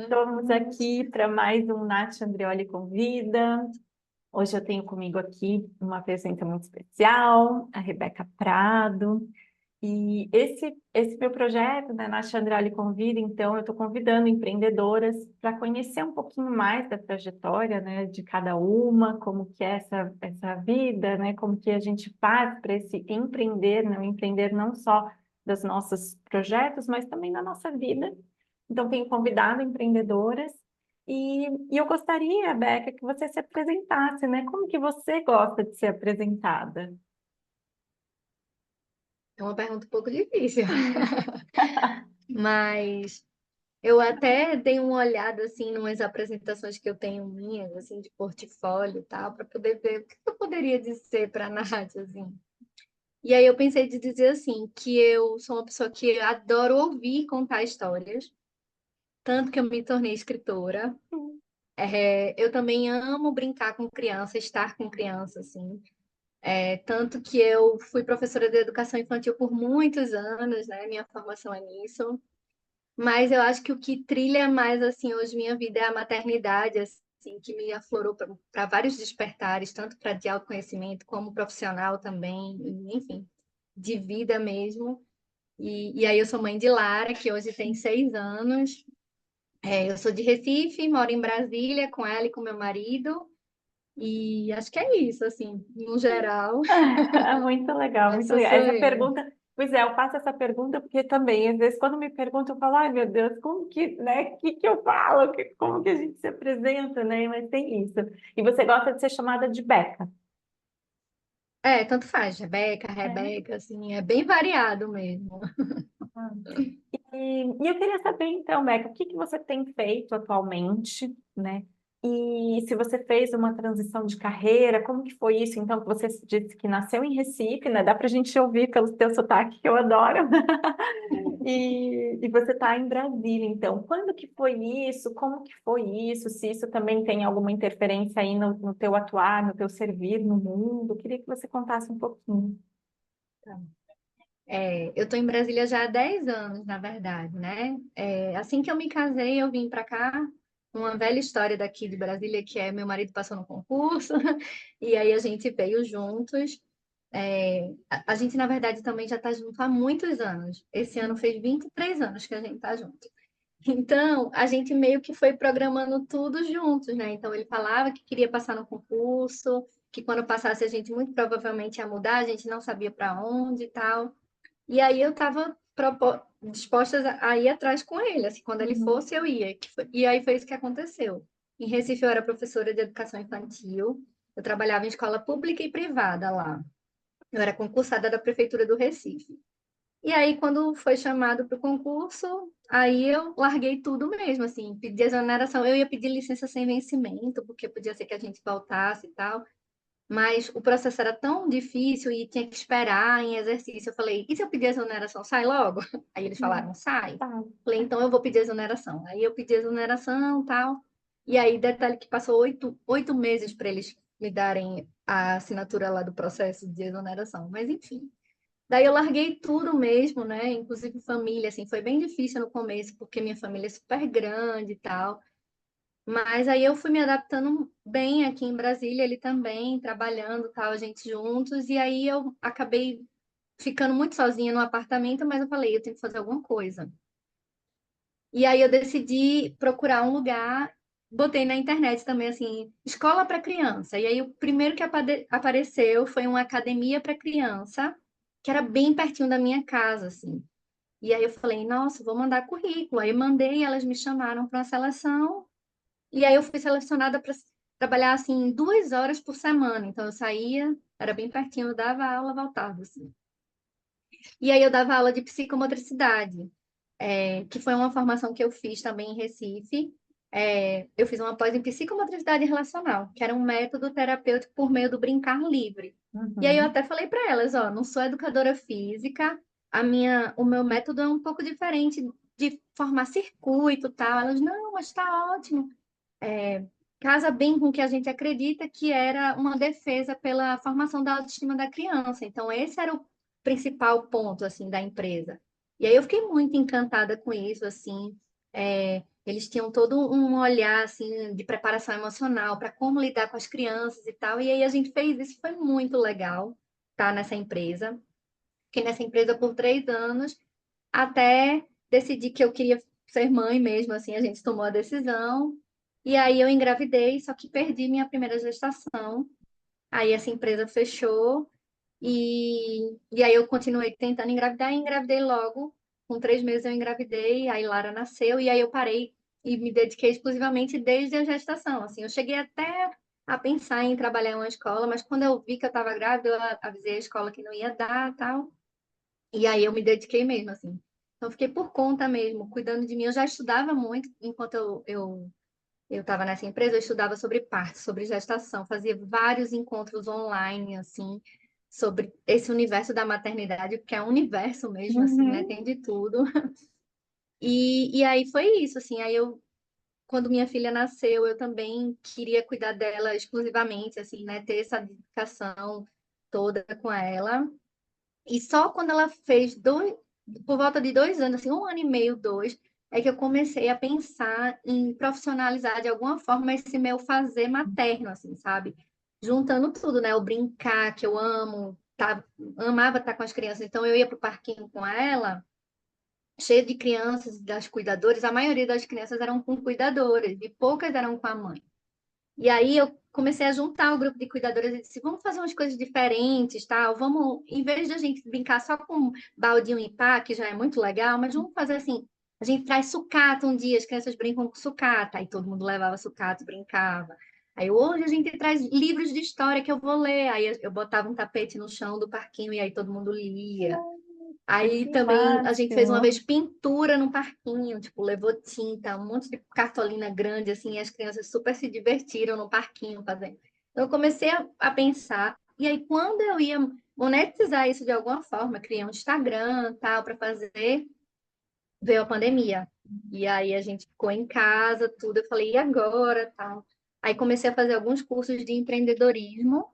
Estamos aqui para mais um Nath Andreoli Convida. Hoje eu tenho comigo aqui uma presença muito especial, a Rebeca Prado. E esse meu projeto, né, Nath Andreoli Convida, então eu estou convidando empreendedoras para conhecer um pouquinho mais da trajetória, né, de cada uma, como que é essa vida, né, como que a gente faz para esse empreender, né, empreender não só dos nossos projetos, mas também da nossa vida. Então, tenho convidado empreendedoras e eu gostaria, Beca, que você se apresentasse, né? Como que você gosta de ser apresentada? É uma pergunta um pouco difícil, mas eu até dei uma olhada assim numas apresentações que eu tenho minhas, assim, de portfólio e tal, para poder ver o que eu poderia dizer para a Nath, assim. E aí eu pensei de dizer assim, que eu sou uma pessoa que adoro ouvir e contar histórias, tanto que eu me tornei escritora. Eu também amo brincar com criança, estar com criança, assim. Tanto que eu fui professora de educação infantil por muitos anos, né? Minha formação é nisso. Mas eu acho que o que trilha mais assim hoje minha vida é a maternidade, assim, que me aflorou para vários despertares, tanto para de autoconhecimento como profissional também, e, enfim, de vida mesmo. E aí eu sou mãe de Lara, que hoje tem 6 anos. Eu sou de Recife, moro em Brasília com ela e com meu marido. E acho que é isso, assim, no geral, Muito legal, muito essa legal. sou Essa eu. pergunta, pois é, eu faço essa pergunta porque também, às vezes, quando me perguntam, eu falo, ai meu Deus, como que, né, que eu falo? Como que a gente se apresenta, né? Mas tem isso. E você gosta de ser chamada de Beca? Tanto faz, Rebeca, É. Rebeca, assim, é bem variado mesmo. Ah. E eu queria saber, então, Beca, o que que você tem feito atualmente, né? E se você fez uma transição de carreira, como que foi isso? Então, que você disse que nasceu em Recife, né? Dá para a gente ouvir pelo teu sotaque, que eu adoro. E você está em Brasília, então. Quando que foi isso? Como que foi isso? Se isso também tem alguma interferência aí no teu atuar, no teu servir no mundo? Eu queria que você contasse um pouquinho. Eu estou em Brasília já há 10 anos, na verdade, né? Assim que eu me casei, eu vim para cá. Uma velha história daqui de Brasília, que é meu marido passou no concurso, e aí a gente veio juntos. A gente, na verdade, também já está junto há muitos anos. Esse ano fez 23 anos que a gente está junto. Então, a gente meio que foi programando tudo juntos, né? Então, ele falava que queria passar no concurso, que quando passasse a gente muito provavelmente ia mudar, a gente não sabia para onde e tal. E aí eu estava disposta a ir atrás com ele, assim, quando ele Uhum. fosse eu ia. E aí foi isso que aconteceu. Em Recife eu era professora de educação infantil, eu trabalhava em escola pública e privada lá. Eu era concursada da prefeitura do Recife. E aí quando foi chamado para o concurso, aí eu larguei tudo mesmo, assim, pedi exoneração. Eu ia pedir licença sem vencimento, porque podia ser que a gente voltasse e tal. Mas o processo era tão difícil e tinha que esperar em exercício. Eu falei, e se eu pedir exoneração, sai logo? Aí eles Uhum. falaram, sai. Tá. Falei, então eu vou pedir exoneração. Aí eu pedi exoneração e tal. E aí, detalhe que passou 8 meses para eles me darem a assinatura lá do processo de exoneração. Mas enfim. Daí eu larguei tudo mesmo, né? Inclusive família, assim, foi bem difícil no começo, porque minha família é super grande e tal. Mas aí eu fui me adaptando bem aqui em Brasília, ele também, trabalhando, tal, a gente juntos, e aí eu acabei ficando muito sozinha no apartamento, mas eu falei, eu tenho que fazer alguma coisa. E aí eu decidi procurar um lugar, botei na internet também, assim, escola para criança. E aí o primeiro que apareceu foi uma academia para criança, que era bem pertinho da minha casa, assim. E aí eu falei, nossa, vou mandar currículo. Aí eu mandei, elas me chamaram para uma seleção, e aí eu fui selecionada para trabalhar assim 2 horas por semana. Então eu saía, era bem pertinho, eu dava aula, voltava assim. E aí eu dava aula de psicomotricidade, que foi uma formação que eu fiz também em Recife. Eu fiz uma pós em psicomotricidade relacional, que era um método terapêutico por meio do brincar livre. E aí eu Uhum. até falei para elas, ó, não sou educadora física, o meu método é um pouco diferente de formar circuito, e tal. Elas, não, mas está ótimo. Casa bem com o que a gente acredita que era uma defesa pela formação da autoestima da criança. Então, esse era o principal ponto, assim, da empresa. E aí eu fiquei muito encantada com isso, assim. Eles tinham todo um olhar assim de preparação emocional para como lidar com as crianças e tal. E aí a gente fez isso, foi muito legal, tá nessa empresa. Fiquei nessa empresa por 3 anos até decidir que eu queria ser mãe mesmo, assim, a gente tomou a decisão. E aí eu engravidei, só que perdi minha primeira gestação. Aí essa empresa fechou e aí eu continuei tentando engravidar e engravidei logo. Com 3 meses eu engravidei, aí Lara nasceu e aí eu parei e me dediquei exclusivamente desde a gestação. Assim, eu cheguei até a pensar em trabalhar em uma escola, mas quando eu vi que eu estava grávida, eu avisei a escola que não ia dar, tal. E aí eu me dediquei mesmo, assim. Então, eu fiquei por conta mesmo, cuidando de mim. Eu já estudava muito enquanto eu estava nessa empresa, eu estudava sobre parto, sobre gestação, fazia vários encontros online, assim, sobre esse universo da maternidade, porque é um universo mesmo, assim, né? Uhum. Tem de tudo. E aí foi isso, assim. Aí eu, quando minha filha nasceu, eu também queria cuidar dela exclusivamente, assim, né? Ter essa dedicação toda com ela. E só quando ela fez por volta de 2 anos, assim, 1 ano e meio, dois, é que eu comecei a pensar em profissionalizar de alguma forma esse meu fazer materno, assim, sabe? Juntando tudo, né? O brincar, que eu amo, tá, amava estar com as crianças, então eu ia pro parquinho com ela, cheio de crianças, das cuidadoras, a maioria das crianças eram com cuidadoras, e poucas eram com a mãe. E aí eu comecei a juntar o grupo de cuidadoras e disse, vamos fazer umas coisas diferentes, tal. Vamos, em vez de a gente brincar só com baldinho e pá, que já é muito legal, mas vamos fazer assim, a gente traz sucata um dia, as crianças brincam com sucata, aí todo mundo levava sucata e brincava. Aí hoje a gente traz livros de história que eu vou ler, aí eu botava um tapete no chão do parquinho e aí todo mundo lia. Aí Que também a gente fez uma vez máximo. pintura no parquinho, tipo, levou tinta, um monte de cartolina grande, assim, e as crianças super se divertiram no parquinho fazendo. Então eu comecei a pensar, e aí quando eu ia monetizar isso de alguma forma, criei um Instagram, tal, para fazer, veio a pandemia. E aí a gente ficou em casa, tudo, eu falei, e agora, tal. Aí comecei a fazer alguns cursos de empreendedorismo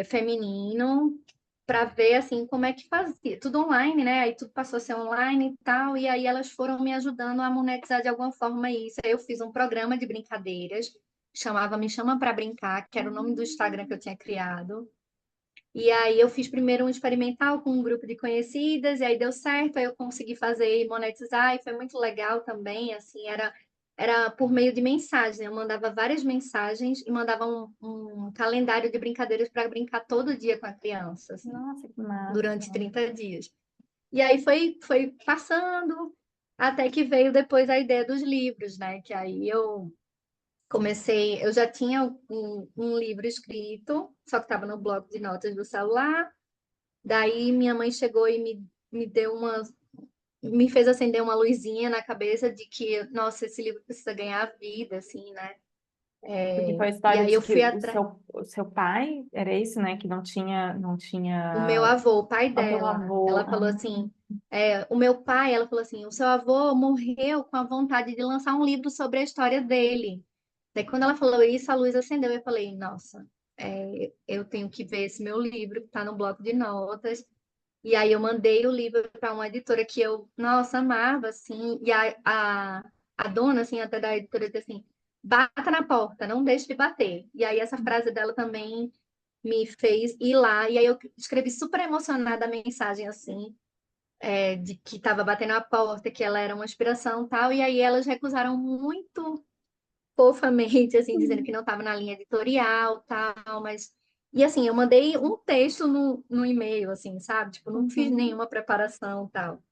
feminino para ver assim como é que fazia. Tudo online, né? Aí tudo passou a ser online e tal, e aí elas foram me ajudando a monetizar de alguma forma isso. Aí eu fiz um programa de brincadeiras, chamava Me Chama para Brincar, que era o nome do Instagram que eu tinha criado. E aí eu fiz primeiro um experimental com um grupo de conhecidas, e aí deu certo, aí eu consegui fazer e monetizar, e foi muito legal também, assim, era por meio de mensagem, eu mandava várias mensagens e mandava um calendário de brincadeiras para brincar todo dia com a criança, assim, Nossa, que durante máximo. 30 dias. E aí foi passando, até que veio depois a ideia dos livros, né, que aí eu já tinha um livro escrito, só que estava no bloco de notas do celular. Daí minha mãe chegou e me deu me fez acender uma luzinha na cabeça de que, nossa, esse livro precisa ganhar vida, assim, né? Porque foi a E história aí de eu que fui atrás. o seu pai, era isso, né? Que não O meu tinha, avô, o pai o teu dela, avô. ela falou assim, o meu pai, ela falou assim, o seu avô morreu com a vontade de lançar um livro sobre a história dele. Daí quando ela falou isso, a luz acendeu. Eu falei, nossa, eu tenho que ver esse meu livro que está no bloco de notas. E aí eu mandei o livro para uma editora que eu, nossa, amava, assim, e a dona, assim, até da editora disse assim, bata na porta, não deixe de bater. E aí essa frase dela também me fez ir lá, e aí eu escrevi super emocionada a mensagem, assim, de que estava batendo a porta, que ela era uma inspiração e tal, e aí elas recusaram muito fofamente, assim, dizendo que não estava na linha editorial, tal, mas... E assim, eu mandei um texto no e-mail, assim, sabe? Tipo, não fiz Uhum. nenhuma preparação, tal.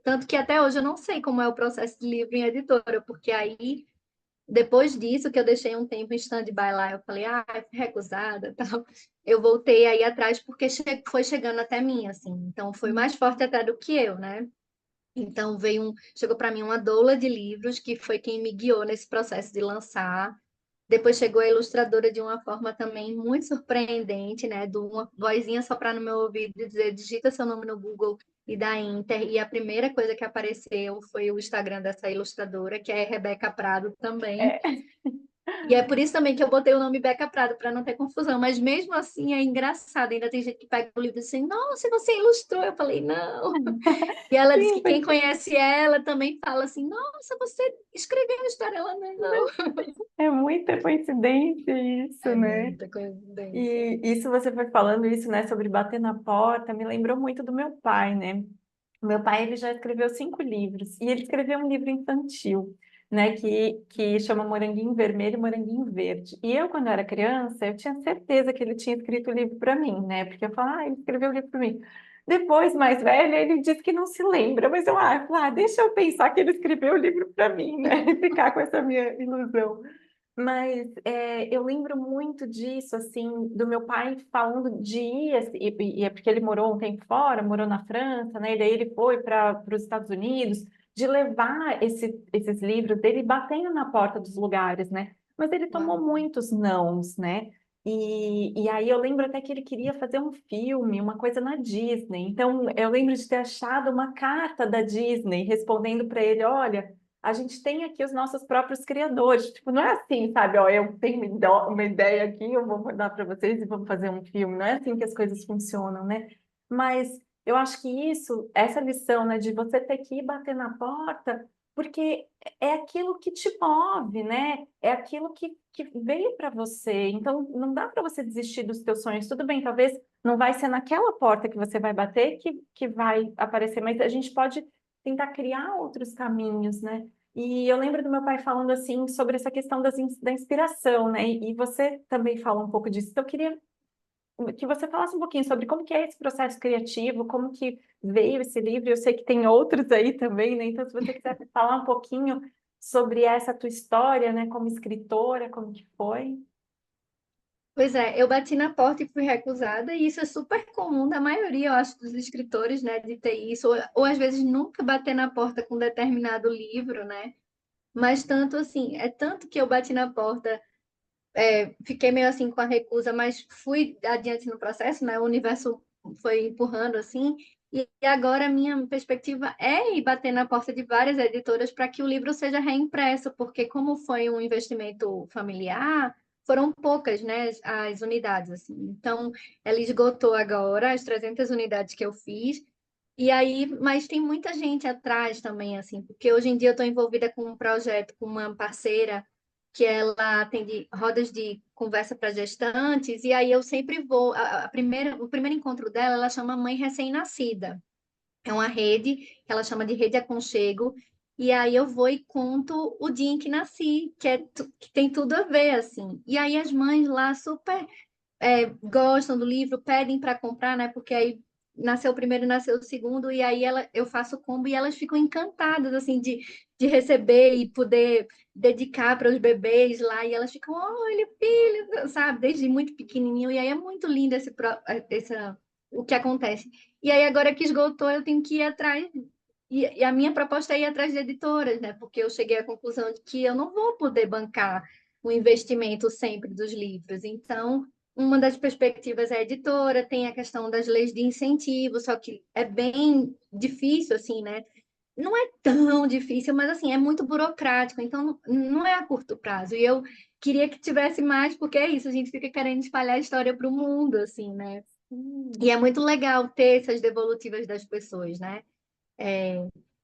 Tanto que até hoje eu não sei como é o processo de livro em editora, porque aí, depois disso, que eu deixei um tempo em stand-by lá, eu falei, fui recusada, tal. Eu voltei aí atrás porque foi chegando até mim, assim. Então, foi mais forte até do que eu, né? Então chegou para mim uma doula de livros que foi quem me guiou nesse processo de lançar. Depois chegou a ilustradora de uma forma também muito surpreendente, né? De uma vozinha soprar no meu ouvido e dizer, digita seu nome no Google e da Inter. E a primeira coisa que apareceu foi o Instagram dessa ilustradora, que é Rebeca Prado também. É. E é por isso também que eu botei o nome Beca Prado, para não ter confusão. Mas mesmo assim é engraçado. Ainda tem gente que pega o livro e diz assim, nossa, você ilustrou. Eu falei, não. E ela disse Sim, que quem porque conhece ela também fala assim, nossa, você escreveu a história. Ela, não. é muita coincidência isso, É né? muita coincidência. E isso você foi falando isso, né, sobre bater na porta, me lembrou muito do meu pai, né? O meu pai, ele já escreveu 5 livros, e ele escreveu um livro infantil, né, que chama Moranguinho Vermelho e Moranguinho Verde. E eu, quando era criança, eu tinha certeza que ele tinha escrito o livro para mim, né? Porque eu falava, ele escreveu o livro para mim. Depois, mais velho, ele disse que não se lembra, mas eu falei, deixa eu pensar que ele escreveu o livro para mim, né? E ficar com essa minha ilusão. Mas eu lembro muito disso, assim, do meu pai falando de ir, assim, e é porque ele morou um tempo fora, morou na França, né? E daí ele foi para os Estados Unidos, de levar esses livros dele batendo na porta dos lugares, né? Mas ele tomou Uau. muitos nãos, né? E aí eu lembro até que ele queria fazer um filme, uma coisa na Disney. Então eu lembro de ter achado uma carta da Disney respondendo para ele, olha, a gente tem aqui os nossos próprios criadores. Tipo, não é assim, sabe? Ó, eu tenho uma ideia aqui, eu vou mandar para vocês e vamos fazer um filme. Não é assim que as coisas funcionam, né? Mas eu acho que isso, essa lição, né, de você ter que ir bater na porta, porque é aquilo que te move, né? É aquilo que veio para você. Então, não dá para você desistir dos teus sonhos. Tudo bem, talvez não vai ser naquela porta que você vai bater que vai aparecer, mas a gente pode tentar criar outros caminhos, né? E eu lembro do meu pai falando assim sobre essa questão da inspiração, né? E você também fala um pouco disso. Então, eu queria que você falasse um pouquinho sobre como que é esse processo criativo, como que veio esse livro. Eu sei que tem outros aí também, né? Então, se você quiser falar um pouquinho sobre essa tua história, né? Como escritora, como que foi? Pois é, eu bati na porta e fui recusada, e isso é super comum da maioria, eu acho, dos escritores, né, de ter isso, ou às vezes nunca bater na porta com determinado livro, né? Mas tanto assim, é tanto que eu bati na porta, fiquei meio assim com a recusa, mas fui adiante no processo, né? O universo foi empurrando assim, e agora a minha perspectiva é ir bater na porta de várias editoras para que o livro seja reimpresso, porque como foi um investimento familiar, foram poucas, né, as unidades assim. Então, ela esgotou agora as 300 unidades que eu fiz. E aí, mas tem muita gente atrás também, assim, porque hoje em dia eu estou envolvida com um projeto com uma parceira que ela atende rodas de conversa para gestantes, e aí eu sempre vou, o primeiro encontro dela, ela chama Mãe Recém-Nascida. É uma rede que ela chama de Rede Aconchego, e aí eu vou e conto o dia em que nasci, que tem tudo a ver, assim. E aí as mães lá super gostam do livro, pedem para comprar, né? Porque aí nasceu o primeiro, nasceu o segundo, e aí eu faço o combo e elas ficam encantadas, assim, de receber e poder dedicar para os bebês lá, e elas ficam, olha, filho, sabe? Desde muito pequenininho, e aí é muito lindo o que acontece. E aí, agora que esgotou, eu tenho que ir atrás. E a minha proposta é ir atrás de editoras, né? Porque eu cheguei à conclusão de que eu não vou poder bancar o investimento sempre dos livros. Então, uma das perspectivas é a editora, tem a questão das leis de incentivo, só que é bem difícil, assim, né? Não é tão difícil, mas assim, é muito burocrático, então não é a curto prazo. E eu queria que tivesse mais, porque é isso, a gente fica querendo espalhar a história para o mundo, assim, né? E é muito legal ter essas devolutivas das pessoas, né?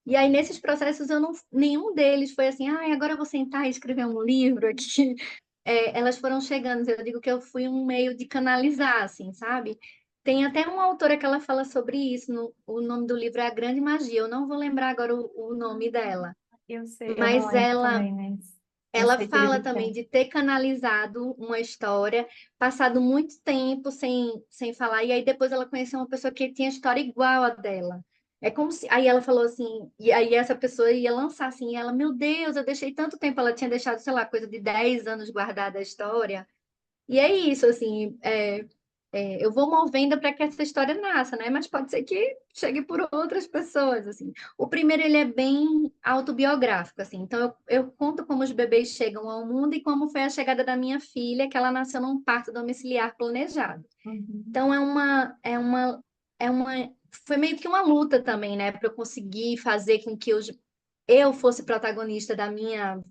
E aí, nesses processos, eu não, nenhum deles foi assim, agora eu vou sentar e escrever um livro aqui. Elas foram chegando, eu digo que eu fui um meio de canalizar, assim, sabe? Tem até uma autora que ela fala sobre isso, o nome do livro é A Grande Magia, eu não vou lembrar agora o nome dela, Eu sei, eu não mas lembro ela também, mas eu ela sei que fala livro que também é. de ter canalizado uma história, passado muito tempo sem falar, e aí depois ela conheceu uma pessoa que tinha história igual a dela. É como se. Aí ela falou assim, e aí essa pessoa ia lançar assim, e ela, meu Deus, eu deixei tanto tempo, ela tinha deixado, sei lá, coisa de 10 anos guardada a história. E é isso, assim, eu vou movendo para que essa história nasça, né? Mas pode ser que chegue por outras pessoas, assim. O primeiro, ele é bem autobiográfico, assim. Então, eu conto como os bebês chegam ao mundo e como foi a chegada da minha filha, que ela nasceu num parto domiciliar planejado. Uhum. Então, foi meio que uma luta também, né? Para eu conseguir fazer com que eu fosse protagonista da minha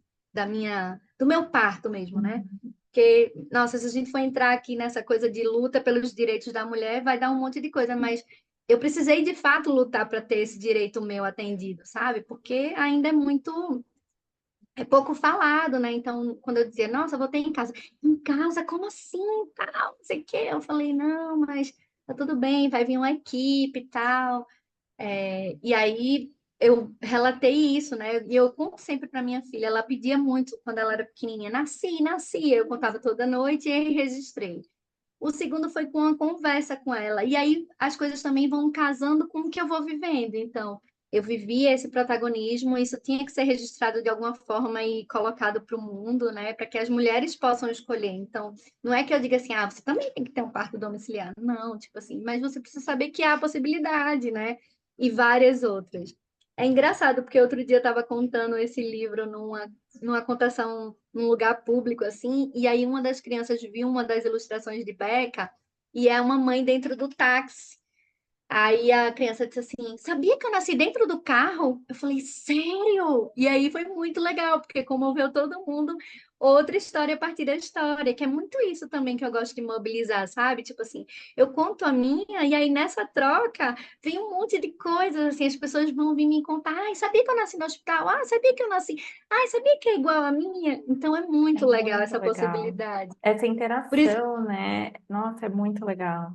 do meu parto mesmo, né? Uhum. Porque, nossa, se a gente for entrar aqui nessa coisa de luta pelos direitos da mulher, vai dar um monte de coisa, mas eu precisei de fato lutar para ter esse direito meu atendido, sabe? Porque ainda é pouco falado, né? Então, quando eu dizia, nossa, eu vou ter em casa, como assim, tal, não sei o quê, eu falei, não, mas tá tudo bem, vai vir uma equipe e tal. E aí eu relatei isso, né? E eu conto sempre para minha filha, ela pedia muito quando ela era pequenininha, nasci, eu contava toda noite e aí registrei. O segundo foi com uma conversa com ela. E aí as coisas também vão casando com o que eu vou vivendo. Então, eu vivi esse protagonismo, isso tinha que ser registrado de alguma forma e colocado para o mundo, né? Para que as mulheres possam escolher. Então, não é que eu diga assim, ah, você também tem que ter um parto domiciliar. Não, tipo assim, mas você precisa saber que há a possibilidade, né? E várias outras. É engraçado, porque outro dia eu estava contando esse livro numa contação num lugar público, assim, e aí uma das crianças viu uma das ilustrações de Beca e é uma mãe dentro do táxi. Aí a criança disse assim: Sabia que eu nasci dentro do carro? Eu falei: Sério? E aí foi muito legal, porque comoveu todo mundo. Outra história a partir da história, que é muito isso também que eu gosto de mobilizar, sabe? Tipo assim, eu conto a minha, e aí nessa troca vem um monte de coisas, assim, as pessoas vão vir me contar: Ai, sabia que eu nasci no hospital? Ah, sabia que eu nasci? Ai, sabia que é igual a minha? Então é É muito legal muito essa legal. possibilidade. Essa Por isso, interação, né? Nossa, é muito legal.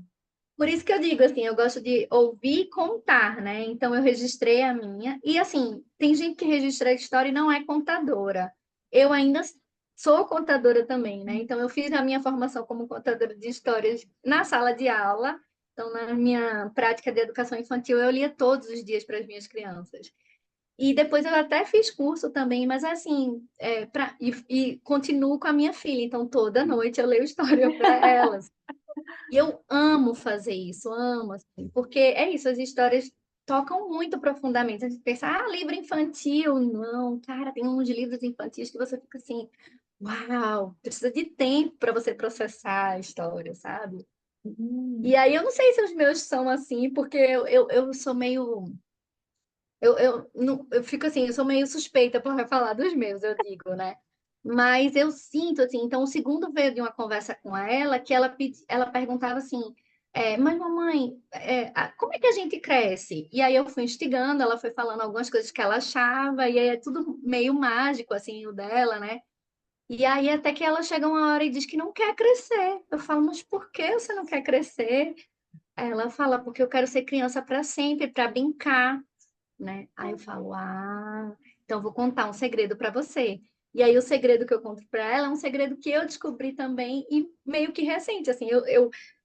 Por isso que eu digo assim, eu gosto de ouvir e contar, né? Então eu registrei a minha. E assim, tem gente que registra a história e não é contadora. Eu ainda sou contadora também, né? Então eu fiz a minha formação como contadora de histórias na sala de aula. Então, na minha prática de educação infantil, eu lia todos os dias para as minhas crianças. E depois eu até fiz curso também, mas assim, e continuo com a minha filha. Então, toda noite eu leio história para elas. E eu amo fazer isso, amo, assim, porque é isso, as histórias tocam muito profundamente. A gente pensa, ah, livro infantil. Não, cara, tem uns livros infantis que você fica assim, uau, precisa de tempo para você processar a história, sabe? E Hum. aí eu não sei se os meus são assim, porque eu sou meio. Eu fico assim, eu sou meio suspeita para falar dos meus, eu digo, né? Mas eu sinto, assim, então o segundo veio de uma conversa com ela, que ela perguntava assim, mas mamãe, como é que a gente cresce? E aí eu fui instigando, ela foi falando algumas coisas que ela achava, e aí é tudo meio mágico, assim, o dela, né? E aí até que ela chega uma hora e diz que não quer crescer. Eu falo, mas por que você não quer crescer? Aí ela fala, porque eu quero ser criança para sempre, para brincar, né? Aí eu falo, então vou contar um segredo para você. E aí o segredo que eu conto para ela é um segredo que eu descobri também e meio que recente, assim,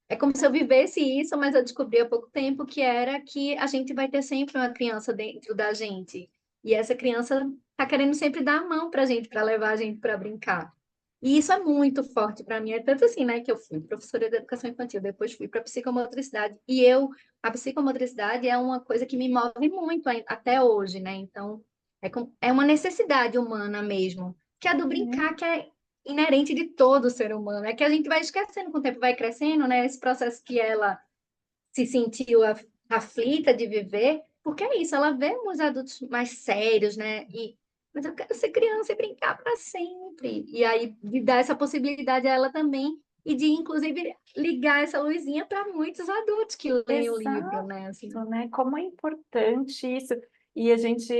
é como se eu vivesse isso, mas eu descobri há pouco tempo que era que a gente vai ter sempre uma criança dentro da gente. E essa criança tá querendo sempre dar a mão pra gente, para levar a gente para brincar. E isso é muito forte para mim. É tanto assim, né, que eu fui professora de educação infantil, depois fui para psicomotricidade. A psicomotricidade é uma coisa que me move muito até hoje, né? Então, é uma necessidade humana mesmo, que é do brincar, que é inerente de todo ser humano. É que a gente vai esquecendo com o tempo, vai crescendo, né? Esse processo que ela se sentiu aflita de viver, porque é isso, ela vê uns adultos mais sérios, né? Mas eu quero ser criança e brincar para sempre. E aí, de dar essa possibilidade a ela também, e de, inclusive, ligar essa luzinha para muitos adultos que leem o livro, Exato, né? Assim, né? Como é importante isso. E a gente,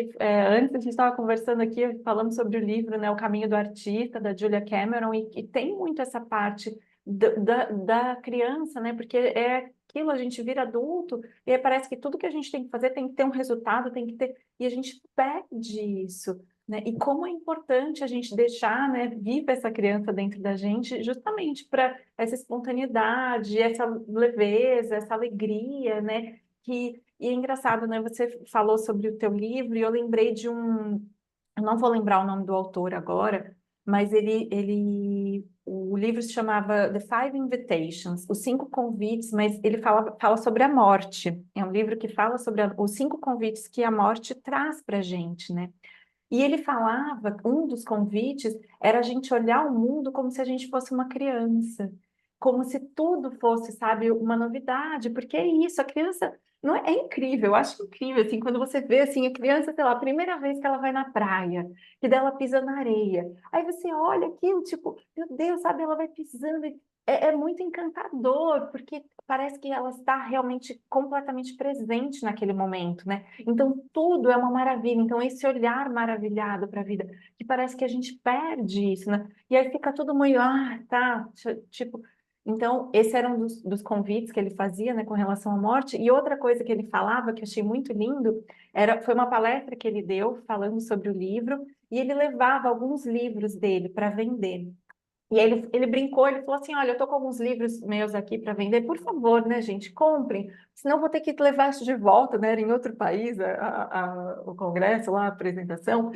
antes a gente estava conversando aqui, falando sobre o livro, né, O Caminho do Artista, da Julia Cameron, e tem muito essa parte da criança, né? Porque é aquilo, a gente vira adulto, e aí parece que tudo que a gente tem que fazer tem que ter um resultado, tem que ter, e a gente perde isso. Né? E como é importante a gente deixar, né, viva essa criança dentro da gente, justamente para essa espontaneidade, essa leveza, essa alegria, né? E é engraçado, né? Você falou sobre o teu livro e eu lembrei de um, eu não vou lembrar o nome do autor agora, mas o livro se chamava The Five Invitations, Os Cinco Convites, mas ele fala sobre a morte. É um livro que fala sobre os cinco convites que a morte traz para a gente, né? E ele falava, um dos convites era a gente olhar o mundo como se a gente fosse uma criança, como se tudo fosse, sabe, uma novidade, porque é isso, a criança. Não é, é incrível, eu acho incrível, assim, quando você vê, assim, a criança, sei lá, a primeira vez que ela vai na praia, que dela pisa na areia, aí você olha aquilo, tipo, meu Deus, sabe, ela vai pisando, é muito encantador, porque parece que ela está realmente completamente presente naquele momento, né? Então, tudo é uma maravilha, então, esse olhar maravilhado para a vida, que parece que a gente perde isso, né? E aí fica tudo meio, tá, tipo... Então, esse era um dos convites que ele fazia, né, com relação à morte. E outra coisa que ele falava, que eu achei muito lindo, foi uma palestra que ele deu falando sobre o livro, e ele levava alguns livros dele para vender. E aí ele brincou, ele falou assim, olha, eu tô com alguns livros meus aqui para vender, por favor, né, gente, comprem, senão eu vou ter que levar isso de volta, né, era em outro país, o congresso lá, a apresentação.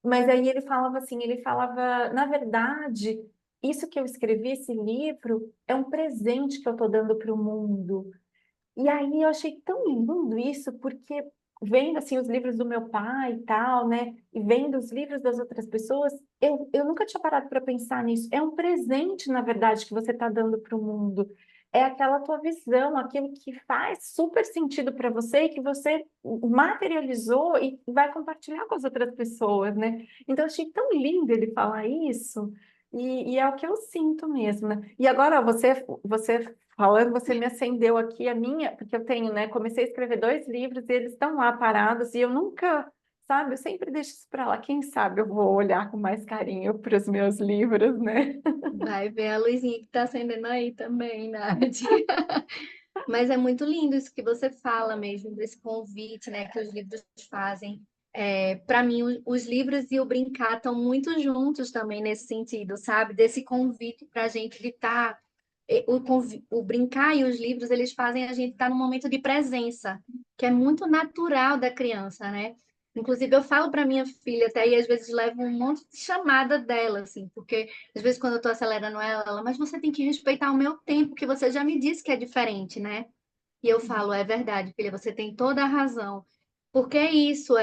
Mas aí ele falava assim, ele falava, na verdade, isso que eu escrevi, esse livro, é um presente que eu estou dando para o mundo. E aí eu achei tão lindo isso, porque vendo assim os livros do meu pai e tal, né? E vendo os livros das outras pessoas, eu nunca tinha parado para pensar nisso. É um presente, na verdade, que você está dando para o mundo. É aquela tua visão, aquilo que faz super sentido para você e que você materializou e vai compartilhar com as outras pessoas, né? Então, eu achei tão lindo ele falar isso. E é o que eu sinto mesmo, né? E agora, você falando, você me acendeu aqui a minha, porque eu tenho, né? Comecei a escrever 2 livros e eles estão lá parados e eu nunca, sabe? Eu sempre deixo isso para lá. Quem sabe eu vou olhar com mais carinho para os meus livros, né? Vai ver a luzinha que está acendendo aí também, Nath. Mas é muito lindo isso que você fala mesmo, desse convite, né, que os livros fazem. Para mim, os livros e o brincar estão muito juntos também nesse sentido, sabe? Desse convite para a gente de estar. O brincar e os livros, eles fazem a gente estar num momento de presença, que é muito natural da criança, né? Inclusive, eu falo para minha filha até e às vezes levo um monte de chamada dela, assim, porque às vezes quando eu estou acelerando ela, mas você tem que respeitar o meu tempo, que você já me disse que é diferente, né? E eu falo, é verdade, filha, você tem toda a razão. Porque é isso,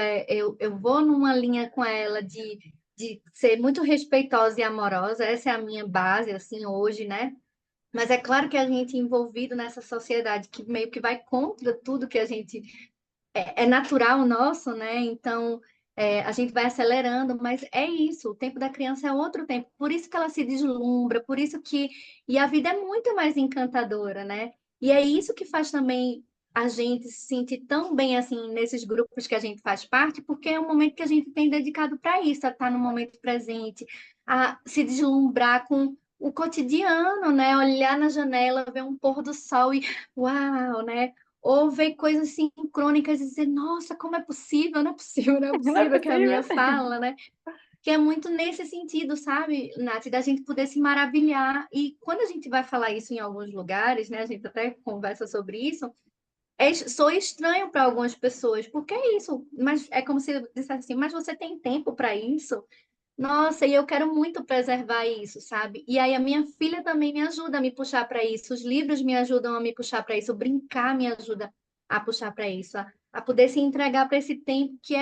eu vou numa linha com ela de ser muito respeitosa e amorosa, essa é a minha base, assim, hoje, né? Mas é claro que a gente envolvido nessa sociedade que meio que vai contra tudo que a gente é natural nosso, né? Então a gente vai acelerando, mas é isso, o tempo da criança é outro tempo, por isso que ela se deslumbra, por isso que. E a vida é muito mais encantadora, né? E é isso que faz também a gente se sentir tão bem assim nesses grupos que a gente faz parte, porque é um momento que a gente tem dedicado para isso, a estar no momento presente, a se deslumbrar com o cotidiano, né? Olhar na janela, ver um pôr do sol e uau, né? Ou ver coisas sincrônicas e dizer, nossa, como é possível? Não é possível, não é Não é possível que a minha possível. fala, né? Que é muito nesse sentido, sabe, Nath, da gente poder se maravilhar. E quando a gente vai falar isso em alguns lugares, né? A gente até conversa sobre isso, sou estranho para algumas pessoas, porque é isso, mas é como se eu dissesse assim, mas você tem tempo para isso? Nossa, e eu quero muito preservar isso, sabe? E aí a minha filha também me ajuda a me puxar para isso, os livros me ajudam a me puxar para isso, o brincar me ajuda a puxar para isso, a poder se entregar para esse tempo que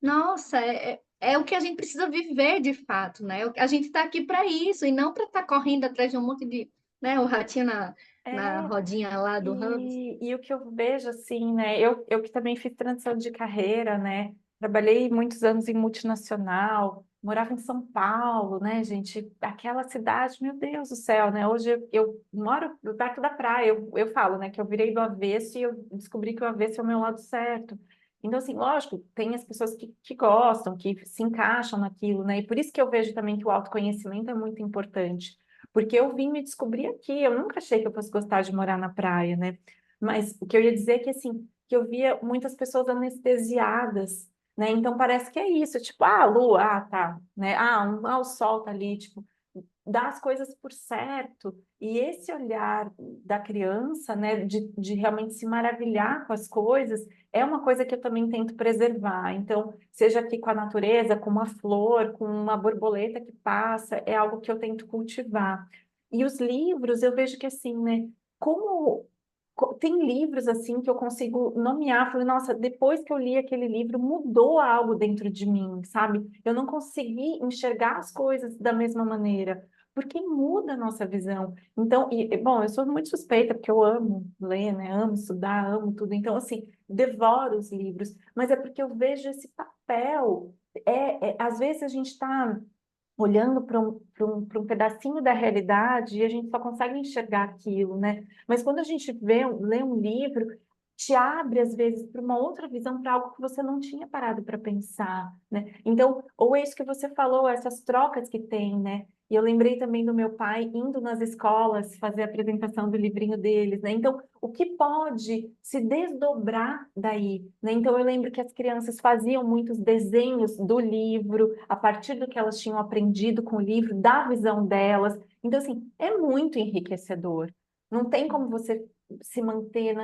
nossa, é o que a gente precisa viver de fato, né? A gente está aqui para isso e não para estar correndo atrás de um monte de, né, o ratinho na É, rodinha lá do Hubs. e o que eu vejo assim, né? Eu que também fiz transição de carreira, né? Trabalhei muitos anos em multinacional, morava em São Paulo, né, gente? Aquela cidade, meu Deus do céu, né? Hoje eu moro perto da praia, eu falo, né, que eu virei do avesso e eu descobri que o avesso é o meu lado certo. Então, assim, lógico, tem as pessoas que gostam, que se encaixam naquilo, né? E por isso que eu vejo também que o autoconhecimento é muito importante. Porque eu vim me descobrir aqui, eu nunca achei que eu fosse gostar de morar na praia, né? Mas o que eu ia dizer é que, assim, que eu via muitas pessoas anestesiadas, né? Então parece que é isso, tipo, a lua, tá, né? O sol tá ali, tipo, dá as coisas por certo. E esse olhar da criança, né, de realmente se maravilhar com as coisas, é uma coisa que eu também tento preservar. Então, seja aqui com a natureza, com uma flor, com uma borboleta que passa, é algo que eu tento cultivar. E os livros, eu vejo que assim, né, como tem livros assim que eu consigo nomear, falei, nossa, depois que eu li aquele livro, mudou algo dentro de mim, sabe? Eu não consegui enxergar as coisas da mesma maneira. porque muda a nossa visão. Então, bom, eu sou muito suspeita, porque eu amo ler, né? Amo estudar, amo tudo. Então, assim, devoro os livros, mas é porque eu vejo esse papel. Às vezes a gente está olhando para um pedacinho da realidade e a gente só consegue enxergar aquilo, né? Mas quando a gente lê um livro, te abre, às vezes, para uma outra visão, para algo que você não tinha parado para pensar, né? Então, ou é isso que você falou, essas trocas que tem, né? E eu lembrei também do meu pai indo nas escolas fazer a apresentação do livrinho deles, né? Então, o que pode se desdobrar daí, né? Então, eu lembro que as crianças faziam muitos desenhos do livro, a partir do que elas tinham aprendido com o livro, da visão delas. Então, assim, é muito enriquecedor. Não tem como você se manter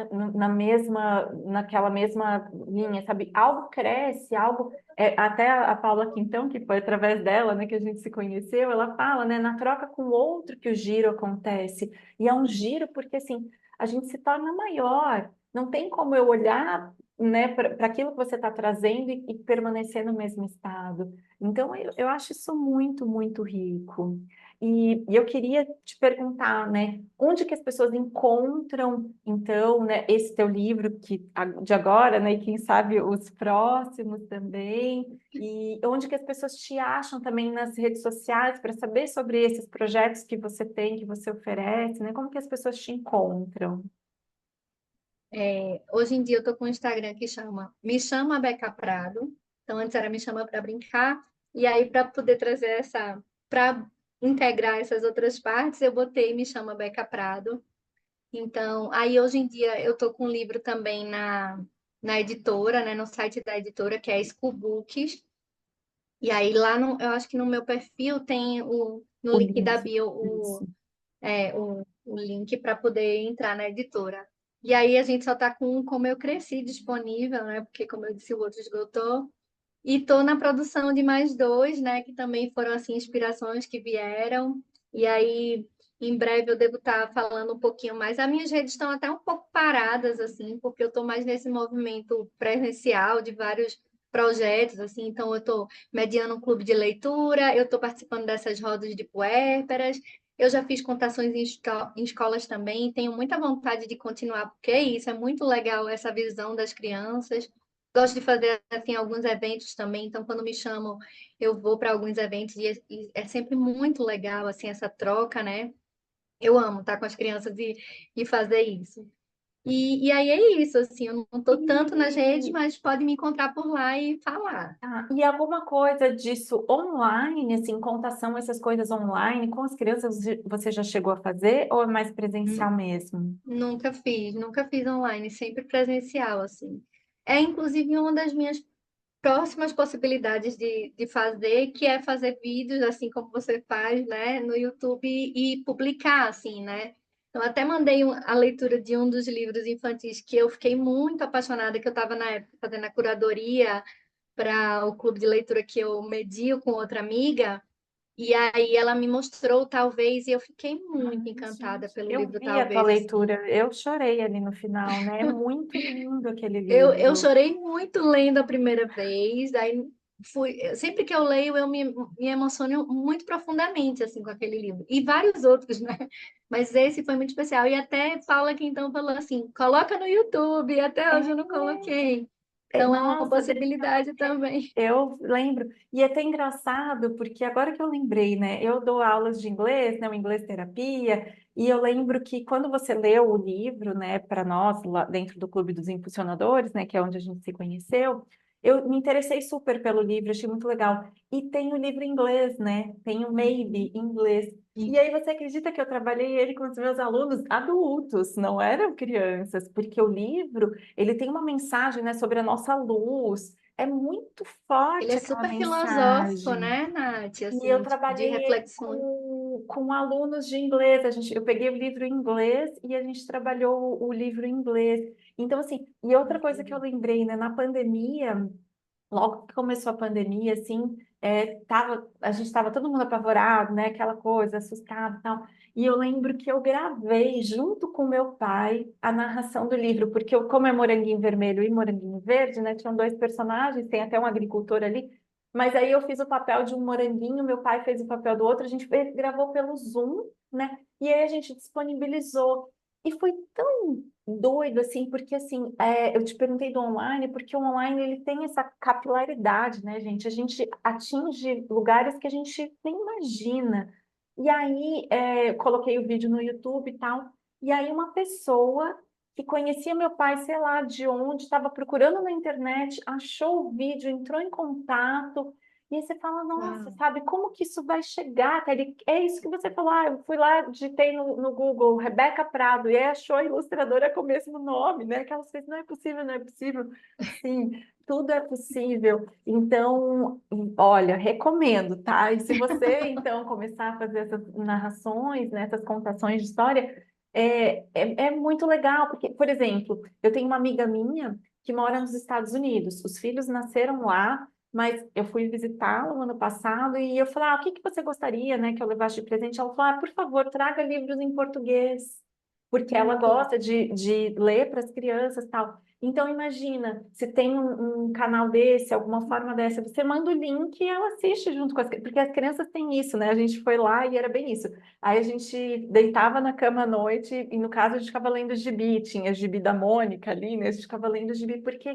naquela mesma linha, sabe? Algo cresce, algo. Até a Paula Quintão, que foi através dela, né, que a gente se conheceu, ela fala, né, na troca com o outro que o giro acontece. E é um giro porque, assim, a gente se torna maior. Não tem como eu olhar, né, para aquilo que você está trazendo e permanecer no mesmo estado. Então, eu acho isso muito, muito rico. E eu queria te perguntar, né, onde que as pessoas encontram, então, né, esse teu livro de agora, né, e quem sabe os próximos também, e onde que as pessoas te acham também nas redes sociais para saber sobre esses projetos que você tem, que você oferece, né? Como que as pessoas te encontram? Hoje em dia eu estou com um Instagram que chama Me Chama Beca Prado. Então, antes era Me Chama para Brincar. E aí, para poder trazer para integrar essas outras partes, eu botei Me Chama Beca Prado. Então, aí hoje em dia eu estou com um livro também na editora, né, no site da editora, que é School Books. E aí lá eu acho que no meu perfil tem no O link da link. bio Isso. o link para poder entrar na editora. E aí a gente só está com Como Eu Cresci disponível, né? Porque, como eu disse, o outro esgotou. E estou na produção de mais dois, né? Que também foram assim inspirações que vieram. E aí, em breve, eu devo estar falando um pouquinho mais. As minhas redes estão até um pouco paradas, assim, porque eu estou mais nesse movimento presencial de vários projetos, assim. Então, eu estou mediando um clube de leitura, eu estou participando dessas rodas de puérperas. Eu já fiz contações em escolas também. Tenho muita vontade de continuar, porque é isso, é muito legal essa visão das crianças. Gosto de fazer assim alguns eventos também, então quando me chamam, eu vou para alguns eventos e é sempre muito legal assim essa troca, né? Eu amo estar com as crianças e fazer isso. E aí é isso, assim, eu não estou tanto nas redes, E, mas pode me encontrar por lá e falar. e alguma coisa disso online, assim, contação, essas coisas online, com as crianças, você já chegou a fazer ou é mais presencial Hum, mesmo? Nunca fiz online, sempre presencial, assim. É inclusive uma das minhas próximas possibilidades de fazer, que é fazer vídeos, assim como você faz, né, no YouTube e publicar, assim, né? Então, até mandei a leitura de um dos livros infantis que eu fiquei muito apaixonada, que eu estava na época fazendo a curadoria para o clube de leitura que eu medio com outra amiga, e aí ela me mostrou Talvez, e eu fiquei muito Ai, encantada gente, pelo eu livro vi a tua Talvez, assim. leitura, eu chorei ali no final, né? É muito lindo aquele Eu livro. chorei muito lendo a primeira vez, sempre que eu leio eu me emociono muito profundamente assim com aquele livro e vários outros, né? Mas esse foi muito especial e até Paula que então falou assim, coloca no YouTube, até hoje eu não coloquei. Então é uma Nossa, possibilidade também. eu lembro, e é até engraçado, porque agora que eu lembrei, né? Eu dou aulas de inglês, né? O inglês terapia, e eu lembro que quando você leu o livro, né, para nós, lá dentro do Clube dos Impulsionadores, né, que é onde a gente se conheceu, eu me interessei super pelo livro, achei muito legal. E tem o livro em inglês, né? Tem o Maybe em inglês. E aí você acredita que eu trabalhei ele com os meus alunos adultos, não eram crianças, porque o livro, ele tem uma mensagem, né, sobre a nossa luz, é muito Ele é forte aquela super filosófico, mensagem. né, Nath? E eu Assim, tipo, de trabalhei ele reflexões. com alunos de inglês. Eu peguei o livro em inglês e a gente trabalhou o livro em inglês. Então, assim, e outra coisa que eu lembrei, né? Na pandemia, logo que começou a pandemia, assim, a gente estava todo mundo apavorado, né? Aquela coisa, assustado e tal. E eu lembro que eu gravei, junto com meu pai, a narração do livro, como é Moranguinho Vermelho e Moranguinho Verde, né? Tinham dois personagens, tem até um agricultor ali. Mas aí eu fiz o papel de um moranguinho, meu pai fez o papel do outro, a gente gravou pelo Zoom, né? E aí a gente disponibilizou. E foi tão doido, assim, porque, assim, eu te perguntei do online, porque o online, ele tem essa capilaridade, né, gente? A gente atinge lugares que a gente nem imagina. E aí, coloquei o vídeo no YouTube e tal, e aí uma pessoa que conhecia meu pai, sei lá de onde, estava procurando na internet, achou o vídeo, entrou em contato, e aí você fala, nossa, Uau. sabe, como que isso vai chegar, cara? É isso que você falou, eu fui lá, digitei no Google, Rebeca Prado, e aí achou a ilustradora com o mesmo nome, né? Aquelas coisas, não é possível, não é possível. Sim, tudo é possível. Então, olha, recomendo, tá? E se você, então, começar a fazer essas narrações, né, essas contações de história, é muito legal, porque, por exemplo, eu tenho uma amiga minha que mora nos Estados Unidos. Os filhos nasceram lá, mas eu fui visitá-la no ano passado e eu falei, o que que você gostaria, né, que eu levasse de presente? Ela falou, por favor, traga livros em português, porque ela Muito. gosta de ler para as crianças e tal. Então, imagina, se tem um canal desse, alguma forma dessa, você manda o link e ela assiste junto com as crianças, porque as crianças têm isso, né? A gente foi lá e era bem isso. Aí a gente deitava na cama à noite e, no caso, a gente ficava lendo gibi. Tinha gibi da Mônica ali, né? A gente ficava lendo gibi porque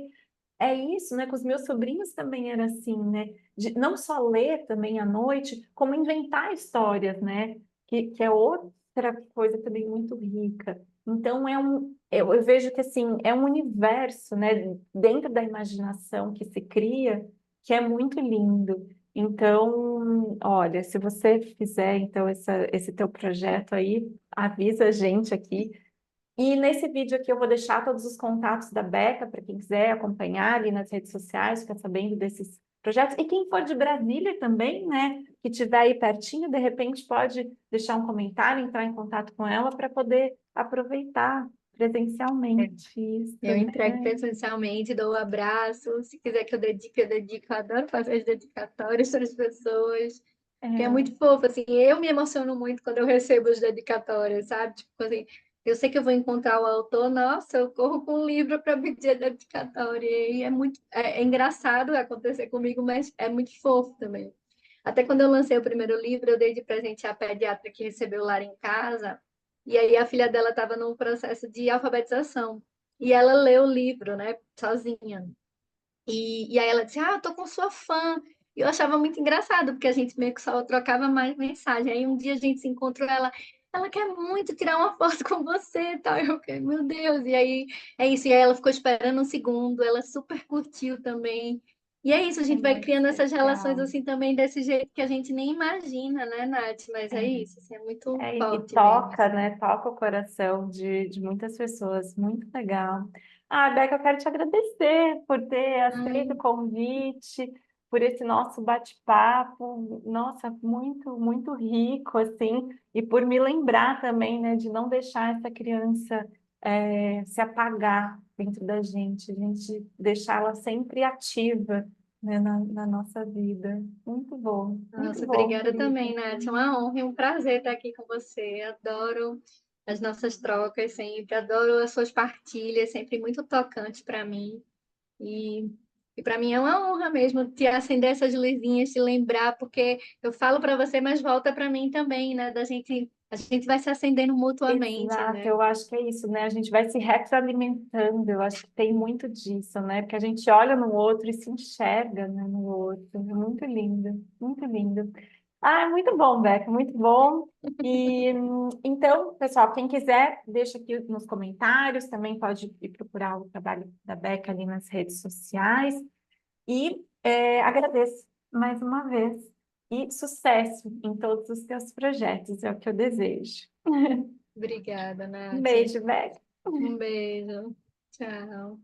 é isso, né? Com os meus sobrinhos também era assim, né? De não só ler também à noite, como inventar histórias, né? Que é outra coisa também muito rica. Então, eu vejo que, assim, é um universo, né? Dentro da imaginação que se cria, que é muito lindo. Então, olha, se você fizer então esse teu projeto aí, avisa a gente aqui. E nesse vídeo aqui eu vou deixar todos os contatos da Beca para quem quiser acompanhar ali nas redes sociais, ficar sabendo desses projetos. E quem for de Brasília também, né, que estiver aí pertinho, de repente pode deixar um comentário, entrar em contato com ela para poder aproveitar presencialmente isso, Eu entrego né? presencialmente, dou um abraço. Se quiser que eu dedique, eu dedico. Eu adoro fazer as dedicatórias para as pessoas. Que é É, muito fofo, assim. Eu me emociono muito quando eu recebo as dedicatórias, sabe? Tipo assim, eu sei que eu vou encontrar o autor, nossa, eu corro com um livro para pedir a dedicatória. E é muito, é engraçado acontecer comigo, mas é muito fofo também. Até quando eu lancei o primeiro livro, eu dei de presente à pediatra que recebeu o Lar em Casa, e aí a filha dela estava num processo de alfabetização. E ela leu o livro, né, sozinha. E aí ela disse, eu tô com sua fã. E eu achava muito engraçado, porque a gente meio que só trocava mais mensagem. Aí um dia a gente se encontrou, ela quer muito tirar uma foto com você e tal. Eu fiquei, meu Deus. E aí é isso. E aí ela ficou esperando um segundo, ela super curtiu também. E é isso, a é gente vai muito criando essas relações especial. assim também desse jeito que a gente nem imagina, né, Nath? Mas é É. isso, assim, é muito E forte mesmo, toca, assim. né? Toca o coração de muitas pessoas. Muito legal. Beca, eu quero te agradecer por ter aceito o Ai, convite, por esse nosso bate-papo. Nossa, muito, muito rico, assim. E por me lembrar também, né, de não deixar essa criança se apagar dentro da gente. A gente deixá-la sempre ativa, né, na nossa vida. Muito nossa, bom, obrigada querida. também, Nath. É uma honra e um prazer estar aqui com você. Adoro as nossas trocas sempre, adoro as suas partilhas, sempre muito tocante para mim. E, e para mim é uma honra mesmo te acender essas luzinhas, te lembrar, porque eu falo para você, mas volta para mim também, né? A gente vai se acendendo mutuamente, Exato, né? eu acho que é isso, né? A gente vai se retroalimentando, eu acho que tem muito disso, né? Porque a gente olha no outro e se enxerga, né, no outro. É muito lindo, muito lindo. É muito bom, Beca, muito bom. E então, pessoal, quem quiser, deixa aqui nos comentários, também pode ir procurar o trabalho da Beca ali nas redes sociais. E agradeço mais uma vez. E sucesso em todos os teus projetos, é o que eu desejo. Obrigada, Um Nath. beijo, Beca. Um beijo. Tchau.